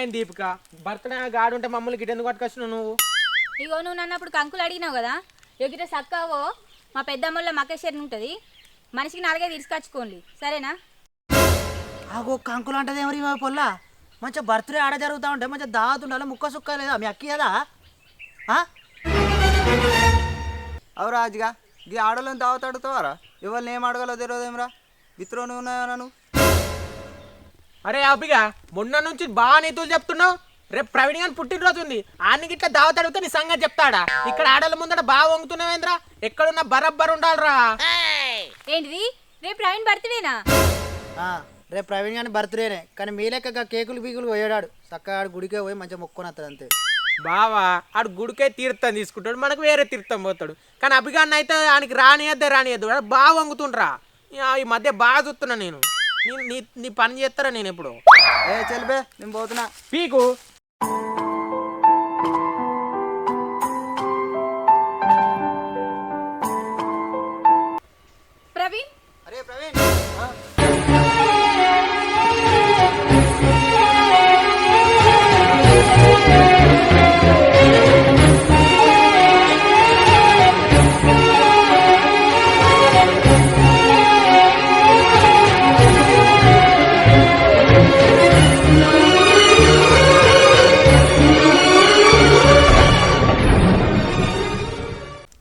ఏమైంది దీపిక బర్త్డే గాడు ఉంటే మమ్మల్ని గిట్ ఎందుకు పట్టుకొచ్చినావు నువ్వు? ఇగో నువ్వు నన్ను అప్పుడు కంకులు అడిగినావు కదా, ఎగిట సక్కవో మా పెద్దమ్మల మకేశ్వరి ఉంటుంది, మనిషికి 4 తీసుకొచ్చుకోండి సరేనా? ఆగో కంకులు అంటది ఎవరి పొల్ల మంచిగా బర్త్డే ఆడ జరుగుతూ ఉంటే మంచిగా దాతుండాలి ముక్క సుక్క లేదా మీ అక్కి కదా అవు రాజుగా ఈ ఆడలను దావత అడుగుతావారా? ఎవరిని ఏం అడగాలో తెలియదేమరా? విత్రోని ఉన్నాయా నువ్వు? అరే అబ్బిగా మొన్న నుంచి బాగా నీతులు చెప్తున్నావు. రేపు ప్రవీణ్ గాని పుట్టినరోజు ఉంది, ఆడికి ఇట్లా దావత అడిగితే నీ సంగతి చెప్తాడా? ఇక్కడ ఆడల ముందట బాగా వంగుతున్నావేంద్రా, ఎక్కడున్నా బరబ్బర్ ఉండాలరా. ఏంటిది రేపు ప్రవీణ్ బర్త్డేనా? రేపు ప్రవీణ్ గాని బర్త్డేనే, కానీ మీ లెక్క కేకులు పీకులు పోయాడు చక్కగా గుడికే పోయి మంచిగా మొక్కుని వస్తుంది అంతే. బావా ఆడు గుడికే తీర్థం తీసుకుంటాడు, మనకు వేరే తీర్థం పోతాడు. కానీ అభిగాన్ని అయితే ఆయనకి రానియద్దు బాగా వంగుతుండ్రా. ఈ మధ్య బాగా చూస్తున్నా నేను. నీ పని చేస్తారా నేను ఎప్పుడు? ఏ చెల్బే నేను పోతున్నా పీకు. ప్రవీణ్ అరే ప్రవీణ్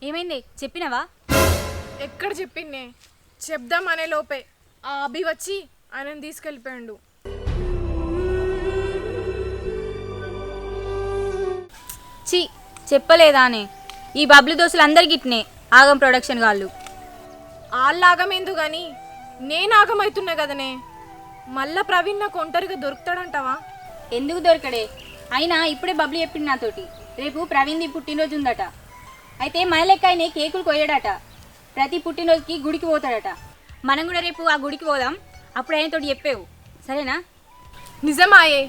ఏమైంది చెప్పినవా? ఎక్కడ చెప్పిందే? చెప్దాం అనే లోపే ఆ అభి వచ్చి ఆయనను తీసుకెళ్ళిపోయాడు. చి చెప్పలేదానే, ఈ బబ్లు దోశలు అందరికి ఇట్నే ఆగం ప్రొడక్షన్ వాళ్ళు. వాళ్ళ ఆగమేందు కానీ నేను ఆగమవుతున్నా కదనే. మళ్ళా ప్రవీణ్ నాకు ఒంటరిగా దొరుకుతాడంటావా? ఎందుకు దొరకడే? అయినా ఇప్పుడే బబ్లు చెప్పింది నాతోటి, రేపు ప్రవీణ్ది పుట్టినరోజు ఉందట. అయితే మన లెక్క ఆయన కేకులు కొయ్యాడట, ప్రతి పుట్టినరోజుకి గుడికి పోతాడట. మనం కూడా రేపు ఆ గుడికి పోదాం, అప్పుడు ఆయనతోటి చెప్పేవు సరేనా? నిజమాయే,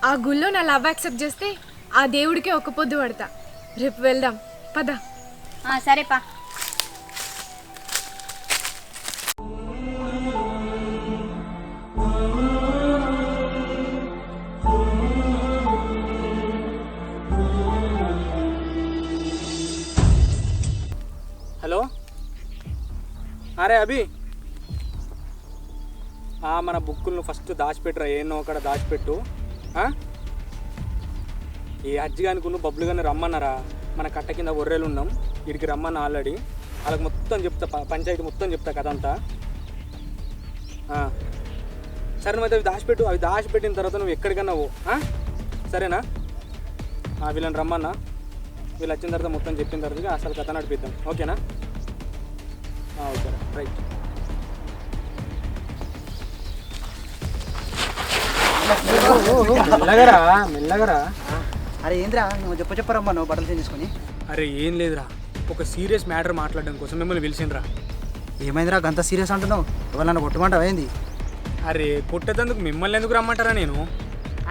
ఆ గుళ్ళో నా లవ్ యాక్సెప్ట్ చేస్తే ఆ దేవుడికే ఒక్క పొద్దు పడతా. రేపు వెళ్దాం పద. సరేపా. హలో, అరే అభి, మన బుక్కులను ఫస్ట్ దాచిపెట్టురా, ఏనో అక్కడ దాచిపెట్టు. ఈ హజ్జిగానికి నువ్వు బబ్బులు కానీ రమ్మన్నారా? మన కట్ట కింద ఒర్రెలు ఉన్నాం, వీడికి రమ్మన్నా ఆల్రెడీ. వాళ్ళకి మొత్తం చెప్తా, పంచాయతీ మొత్తం చెప్తా కథ అంతా. సరే నువ్వు అయితే అవి దాచిపెట్టిన తర్వాత నువ్వు ఎక్కడికన్నా పో, సరేనా? వీళ్ళని రమ్మన్నా, వీళ్ళు వచ్చిన తర్వాత మొత్తం చెప్పిన తర్వాత అసలు కథ నడిపిద్దాం, ఓకేనా? ఓకేరా, రైట్. మెల్లగరా. అరే ఏంద్రా నువ్వు చెప్పరమ్మా నువ్వు బట్టలు చేంజ్ చేసుకొని. అరే ఏం లేదురా, ఒక సీరియస్ మ్యాటర్ మాట్లాడడం కోసం మిమ్మల్ని పిలిచిండ్రా. ఏమైందిరా గంత సీరియస్ అంటున్నావు? ఎవరన్నా కొట్టమంటావా ఏంది? అరే కొట్టేందుకు మిమ్మల్ని ఎందుకు రమ్మంటారా నేను?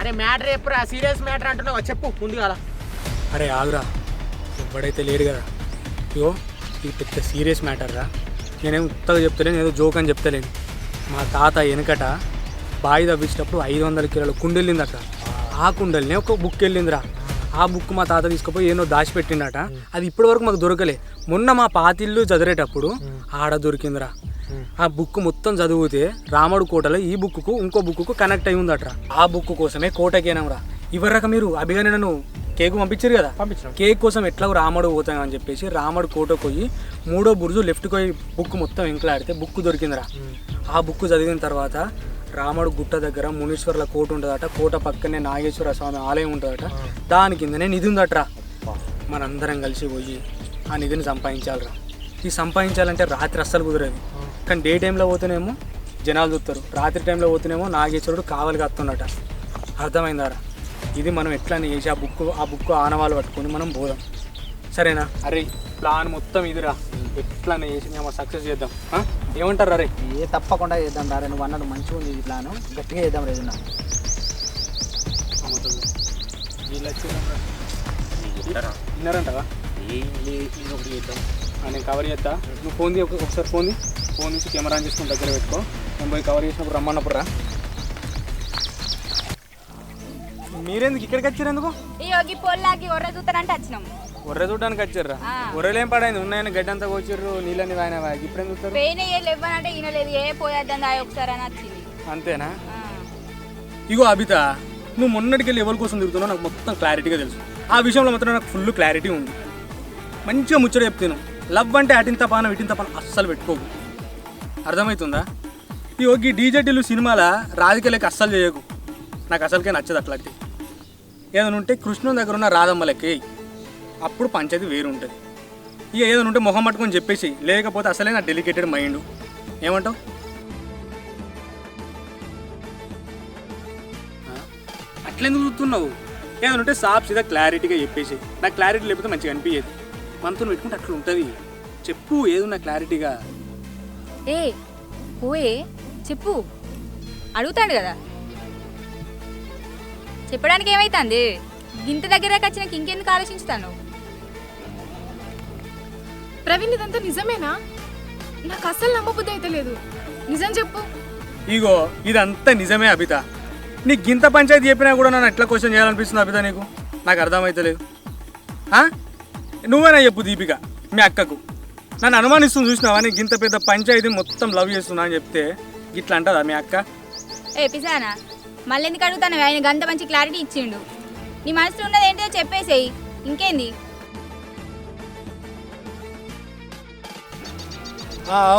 అరే మ్యాటర్ ఎప్పుడా? సీరియస్ మ్యాటర్ అంటున్నావు, చెప్పు ముందు కదా. అరే ఆగురా, ఎవ్వడైతే లేడు కదా. ఇగో ఇది పెద్ద సీరియస్ మ్యాటర్ రా. నేనేం ఉత్తగా చెప్తలేను, ఏదో జోక్ అని చెప్తలేను. మా తాత వెనకట బావి తవ్వించేటప్పుడు 500 కిలోల కుండ వెళ్ళిందట. ఆ కుండల్ని ఒక బుక్ వెళ్ళిందిరా. ఆ బుక్ మా తాత తీసుకుపోయి ఏదో దాచిపెట్టిండట. అది ఇప్పటి వరకు మాకు దొరకలే. మొన్న మా పాతిళ్ళు చదివేటప్పుడు ఆడ దొరికిందిరా. ఆ బుక్ మొత్తం చదివితే రాముడు కోటలో ఈ బుక్కు ఇంకో బుక్కు కనెక్ట్ అయి ఉందట. ఆ బుక్ కోసమే కోటకేనాంరా. ఇవరక మీరు అభిగానే నన్ను కేకు పంపించారు కదా, కేక్ కోసం ఎట్లా రాముడు పోతామని చెప్పేసి రాముడు కోటకు పోయి 3వ బుర్జు లెఫ్ట్కి పోయి బుక్ మొత్తం ఎంకలాడితే బుక్ దొరికిందిరా. ఆ బుక్ చదివిన తర్వాత రాముడు గుట్ట దగ్గర మునీశ్వర్ల కోట ఉంటుందట. కోట పక్కనే నాగేశ్వర స్వామి ఆలయం ఉంటుందట. దాని కిందనే నిధి ఉందట్రా. మనందరం కలిసి పోయి ఆ నిధిని సంపాదించాలిరా. ఇది సంపాదించాలంటే రాత్రి అస్సలు కుదరదు. కానీ డే టైంలో పోతేనేమో జనాలు చూస్తారు, రాత్రి టైంలో పోతేనేమో నాగేశ్వరుడు కావలిగా వస్తున్నట. అర్థమైందారా? ఇది మనం ఎట్లా చేసి ఆ బుక్ ఆనవాళ్ళు పట్టుకొని మనం పోదాం, సరేనా? అరే ప్లాన్ మొత్తం ఇదిరా, ఎట్లా చేసి మేము సక్సెస్ చేద్దాం. ఏమంటారు? అరే తప్పకుండా చేద్దాం రా. నువ్వు అన్నట్టు మంచిగా ఉంది ఈ ప్లాను, గట్టిగా చేద్దాం రేదన్నా. విన్నారంటవా? నేను కవర్ చేస్తా, నువ్వు ఫోన్ తీ, ఒకసారి ఫోన్ తీసి కెమెరా ఆన్ చేసుకుని దగ్గర పెట్టుకో. నేను పోయి కవర్ చేసినప్పుడు రమ్మన్నప్పుడు రా. మీరెందుకు ఇక్కడికి వచ్చారు ఎందుకు? ఈ యోగి పొల్లాకి ఒర్ర చూస్తానంటే వచ్చినాం. ఒర్రె చూడడానికి వచ్చారా? ఒర్రెలు ఏం పడైంది ఉన్నాయని గడ్డి అంతా కోచిర్రు నీళ్ళని వాయినవా ఇప్పుడు ఏం చూస్తారు? పెయిన్ అయ్యేది ఇవ్వనంటే ఈయనలేదు ఏ పోయేద్దాం దాయి ఒకసారి అని వచ్చింది. అంతేనా? ఆ. ఇగో అబిత, నువ్వు మొన్నటికెళ్ళి ఎవరి కోసం తిరుగుతున్నావు నాకు మొత్తం క్లారిటీగా తెలుసు. ఆ విషయంలో మాత్రం నాకు ఫుల్ క్లారిటీ ఉంది. మంచిగా ముచ్చట చెప్తాను. లవ్ అంటే అటింత పానం ఇటింత పానం అస్సలు పెట్టుకోకు, అర్థమవుతుందా? ఈ ఒగ్గి డీజేటీలు సినిమాల రాజకీయాలకి అస్సలు చేయకు, నాకు అసలుకే నచ్చదు అట్లాంటి. ఏదైనా ఉంటే కృష్ణుని దగ్గర ఉన్న రాధమ్మలకి అప్పుడు పంచాయతీ వేరు ఉంటుంది. ఇక ఏదైనా ఉంటే మొహం పట్టుకొని చెప్పేసి, లేకపోతే అసలే నా డెలికేటెడ్ మైండ్. ఏమంటావు? అట్లెందుకు చూస్తున్నావు? ఏదైనా ఉంటే సాఫ్ సీదా క్లారిటీగా చెప్పేసి, నాకు క్లారిటీ లేకపోతే మంచిగా అనిపించేది. మనతో పెట్టుకుంటే అట్లా ఉంటుంది. చెప్పు ఏదున్నా క్లారిటీగా. ఏ పోయే చెప్పు, అడుగుతాడు కదా. చెప్పడానికి ఏమైతుంది? ఇంత దగ్గరకు వచ్చినాక ఇంకెందుకు ఆలోచించుతాను? ప్రవీణ్ ఇదంతా నిజమేనా? నాకు అస్సలు నమ్మబుద్ధి అయితే లేదు. నిజం చెప్పు. ఇగో ఇదంతా నిజమే అబిత. నీకు గింత పంచాయతీ చెప్పినా కూడా నన్ను ఎట్లా క్వశ్చన్ చేయాలనిపిస్తుంది అబిత నీకు? నాకు అర్థమవుతలేదు. నువ్వేనా చెప్పు దీపిక మీ అక్కకు. నన్ను అనుమానిస్తుంది చూసినావా? నీకు గింత పెద్ద పంచాయతీ మొత్తం లవ్ చేస్తున్నా అని చెప్తే ఇట్లా అంటదా మీ అక్క? ఏ పిసానా, మళ్ళీ ఎందుకు అడుగుతాను? ఆయన గంత మంచి క్లారిటీ ఇచ్చిండు. నీ మనసులో ఉన్నది ఏంటో చెప్పేసేయి, ఇంకేంది?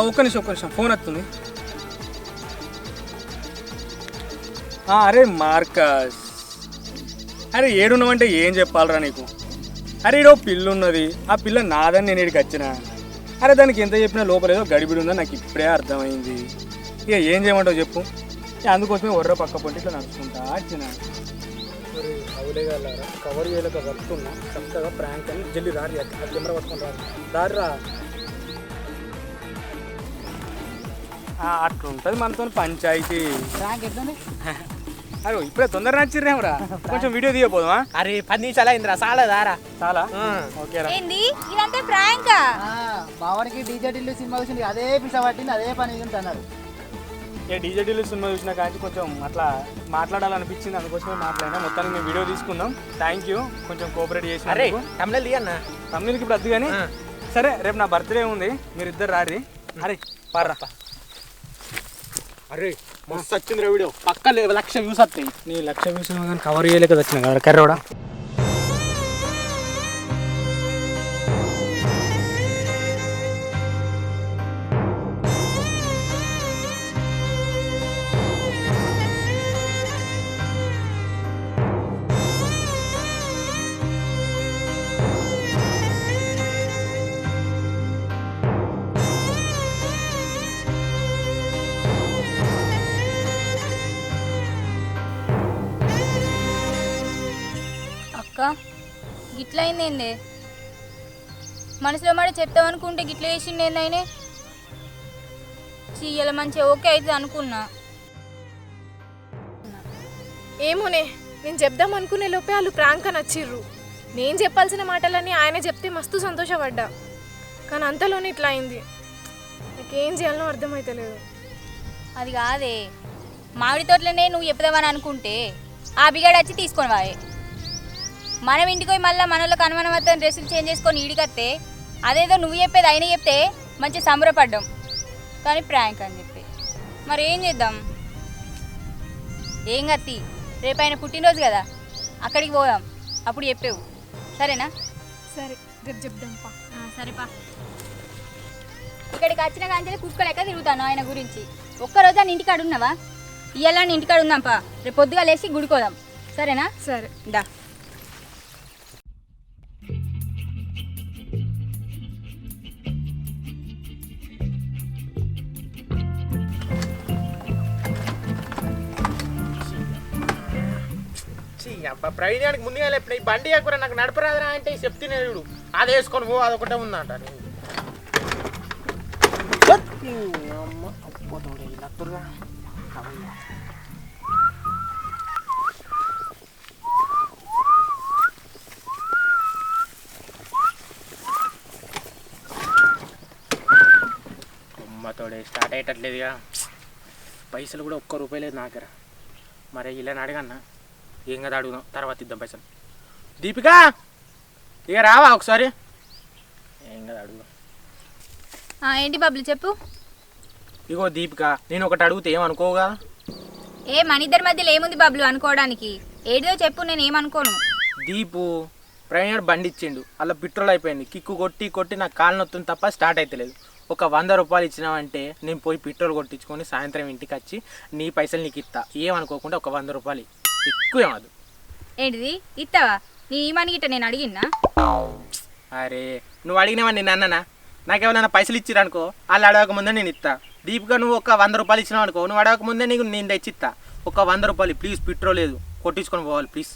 ఒక్క నిమిషం ఫోన్ వస్తుంది. అరే మార్కస్, అరే ఏడున్నావంటే ఏం చెప్పాలరా నీకు? అరే ఈడో పిల్ల ఉన్నది, ఆ పిల్ల నాదని నేను ఇక్కడికి వచ్చిన. అరే దానికి ఎంత చెప్పినా లోపలేదో గడిబిడి ఉందో నాకు ఇప్పుడే అర్థమైంది. ఇక ఏం చేయమంటావు చెప్పు? అందుకోసమే ఒర్ర పక్క పొంటి ఇట్లా నడుచుకుంటా వచ్చిన. కవర్ చేయలేక వస్తున్నా చక్కగా ప్రాంక్ అని జల్లి రారి కెమెరా పట్టుకుని రారి రా. అట్లుంటుంది మనతో పంచాయతీ. అరే ఇప్పుడే తొందర నచ్చిర్రేమరా, కొంచెం వీడియో తీయపోదామా? అరే 10 నిమిషాలు అయిందిరా, చాలా దారా. చాలా ఓకేరా. ఏంది ఇదంతా ప్రాంకా? మావాడికి డీజేటీలు సినిమా చూసింది, అదే పిస పట్టింది, అదే పని ఉంటున్నారు. డీజేటీలు సినిమా చూసినా కానీ కొంచెం అట్లా మాట్లాడాలనిపించింది, అందుకోసమే మాట్లాడినా. మొత్తానికి మేము వీడియో తీసుకున్నాం. థ్యాంక్ యూ, కొంచెం కోఆపరేట్ చేసిన. అరే తమిళ తీయన్నా. తమిళకి ఇప్పుడు వద్దు కానీ సరే, రేపు నా బర్త్డే ఉంది, మీరు ఇద్దరు రారి. అరే పారా. అరే మస్తు వచ్చింది వీడియో, పక్క 1,00,000 వ్యూస్ వస్తాయి. నీ 1,00,000 వ్యూస్ కానీ కవర్ చేయలేక వచ్చిన కదా కర్రోడా. అక్క గిట్ల అయిందేంది? మనసులో మాట చెప్తామనుకుంటే గిట్ల చేసిండు ఏందైనా? చెయ్యాల మంచిగా ఓకే అవుతుంది అనుకున్నా. ఏమోనే, నేను చెప్దాం అనుకునే లోపే వాళ్ళు ప్రాంక్ అని వచ్చిర్రు. నేను చెప్పాల్సిన మాటలన్నీ ఆయన చెప్తే మస్తు సంతోషపడ్డా, కానీ అంతలోనే ఇట్లా అయింది. నాకేం చేయాలో అర్థమైతలేదు. అది కాదే, మామిడి తోటలోనే నువ్వు చెప్దామని అనుకుంటే ఆ బిగాడు వచ్చి తీసుకొని వాయే. మనం ఇంటికి పోయి మళ్ళీ మనలోకి అనుమానం డ్రెస్సులు చేంజ్ చేసుకొని ఈడికత్తే అదేదో నువ్వు చెప్పేది అయినా చెప్తే మంచి సంబరపడ్డాం. కానీ ప్రాంక్ అని చెప్పి మరి ఏం చేద్దాం? ఏం కత్తి, రేపు ఆయన పుట్టినరోజు కదా, అక్కడికి పోదాం, అప్పుడు చెప్పేవు. సరేనా? సరే రేపు చెప్దాం పా. సరేపా. ఇక్కడికి వచ్చిన కాంచె కుక్క లెక్క తిరుగుతాను ఆయన గురించి. ఒక్కరోజు అని ఇంటికాడు ఉన్నావా? ఇవాళ ఇంటికాడు ఉందాంపా, రేపు పొద్దుగా లేచి గుడికోదాం. సరేనా? సరే దా. ప్రవీణ్యానికి ముందుగా లేపిన ఈ బండి ఎక్కువ నాకు నడపరాదురా అంటే చెప్తేనే చూడు, అది వేసుకొని పో, అదొకటే ఉందంట. అమ్మతోడే స్టార్ట్ అయ్యేటట్లేదుగా. పైసలు కూడా ఒక్క రూపాయి లేదు నా దగ్గర. మరి ఇలా అడగన్నా ఏం కదా అడుగుదాం, తర్వాత ఇద్దాం పైసలు. దీపిక ఇక రావా ఒకసారి? ఏం కదా అడుగుదాం. ఏంటి బబ్లు చెప్పు. ఇగో దీపిక, నేను ఒకటి అడిగితే ఏమనుకోవుగా? మన ఇద్దరి మధ్యలో ఏముంది బబ్లు అనుకోవడానికి? ఏదో చెప్పు, నేను ఏమనుకోను. దీపు ప్రవీణ్ బండి ఇచ్చిండు, అలా పెట్రోల్ అయిపోయింది. కిక్కు కొట్టి కొట్టి నాకు కాలు నొత్తుంది తప్ప స్టార్ట్ అవుతలేదు. ఒక 100 రూపాయలు ఇచ్చినావంటే నేను పోయి పెట్రోల్ కొట్టించుకొని సాయంత్రం ఇంటికి వచ్చి నీ పైసలు నీకు ఇస్తా. ఏమనుకోకుండా ఒక 100 రూపాయలు, ఎక్కువ ఏమదు. ఏంటిది ఇస్తావా? నీ ఈమాని గిట్ట నేను అడిగిన్నా? అరే నువ్వు అడిగినావా నేను అన్నానా? నాకేమైనా పైసలు ఇచ్చిరనుకో, వాళ్ళు అడగక ముందే నేను ఇస్తా. దీపిక నువ్వు ఒక 100 రూపాయలు ఇచ్చినావు అనుకో, నువ్వు అడగక ముందే నీకు నేను తెచ్చిస్తా. ఒక 100 రూపాయలు ప్లీజ్, పెట్రోల్ లేదు, కొట్టించుకొని పోవాలి ప్లీజ్.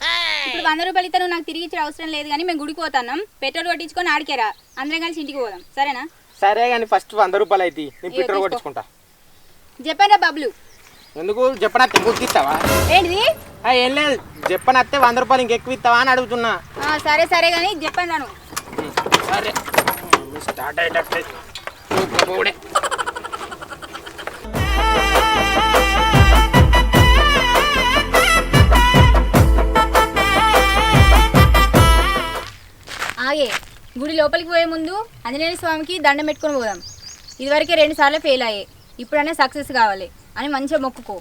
ఇప్పుడు 100 రూపాయలు ఇస్తా, నువ్వు నాకు తిరిగి ఇచ్చే అవసరం లేదు. కానీ మేము గుడికి పోతాం, పెట్రోల్ కొట్టించుకొని ఆడికేరా, అందరం కలిసి ఇంటికి పోదాం, సరేనా? సరే కానీ ఫస్ట్ 100 రూపాయలు అయితే నేను పెట్రోల్ కొట్టించుకుంటా. చెప్పారా బబ్లు? ఎందుకు చెప్పనత్తే గుర్తిస్తావా? ఏంటిది? ఏం లేదు, చెప్పనత్తే 100 రూపాయలు ఇంకెక్కువ ఇస్తావా అని అడుగుతున్నా. సరే సరే కానీ చెప్పాను రాను. సరే స్టార్ట్ అయ్యేటట్టే. ఆగే, గుడి లోపలికి పోయే ముందు ఆంజనేయ స్వామికి దండం పెట్టుకొని పోదాం. ఇదివరకే 2 సార్లు ఫెయిల్ అయ్యాయి, ఇప్పుడైనా సక్సెస్ కావాలి అని మంచిగా మొక్కుకో.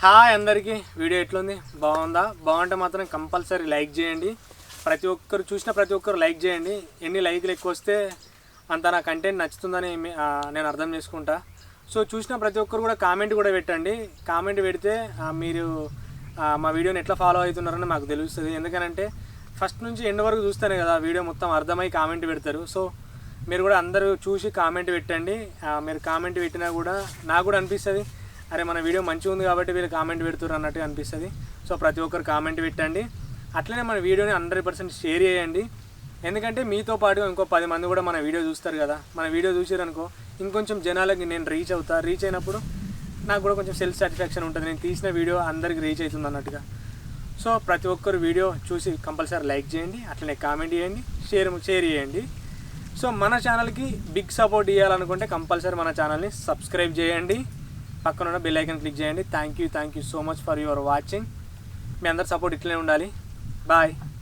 హాయ్ అందరికీ, వీడియో ఎట్లుంది? బాగుందా? బాగుంటే మాత్రం కంపల్సరీ లైక్ చేయండి. ప్రతి ఒక్కరు లైక్ చేయండి. ఎన్ని లైక్లు ఎక్కువ వస్తే అంత నా కంటెంట్ నచ్చుతుందని నేను అర్థం చేసుకుంటా. సో చూసిన ప్రతి ఒక్కరు కూడా కామెంట్ కూడా పెట్టండి. కామెంట్ పెడితే మీరు మా వీడియోని ఎట్లా ఫాలో అవుతున్నారని మాకు తెలుస్తుంది. ఎందుకనంటే ఫస్ట్ నుంచి ఎండ్ వరకు చూస్తేనే కదా వీడియో మొత్తం అర్థమై కామెంట్ పెడతారు. సో మీరు కూడా అందరూ చూసి కామెంట్ పెట్టండి. మీరు కామెంట్ పెట్టినా కూడా నాకు కూడా అనిపిస్తుంది, అరే మన వీడియో మంచిగా ఉంది కాబట్టి వీళ్ళు కామెంట్ పెడుతున్నారు అన్నట్టుగా అనిపిస్తుంది. సో ప్రతి ఒక్కరు కామెంట్ పెట్టండి. అట్లనే మన వీడియోని 100% షేర్ చేయండి. ఎందుకంటే మీతో పాటుగా ఇంకో 10 మంది కూడా మన వీడియో చూస్తారు కదా. మన వీడియో చూసారనుకో ఇంకొంచెం జనాలకి నేను రీచ్ అయినప్పుడు నాకు కూడా కొంచెం సెల్ఫ్ సాటిస్ఫాక్షన్ ఉంటుంది, నేను తీసిన వీడియో అందరికి రీచ్ అవుతుంది అన్నట్టుగా. సో ప్రతి ఒక్కరు వీడియో చూసి కంపల్సరీ లైక్ చేయండి, అట్లనే కామెంట్ చేయండి, షేర్ చేయండి. సో మన ఛానల్కి బిగ్ సపోర్ట్ ఇవ్వాలనుకుంటే కంపల్సరీ మన ఛానల్ని సబ్స్క్రైబ్ చేయండి, పక్కన ఉన్న బెల్ ఐకాన్ క్లిక్ చేయండి. Thank you so much for your watching. మీ అందరి సపోర్ట్ ఇట్లనే ఉండాలి. బాయ్.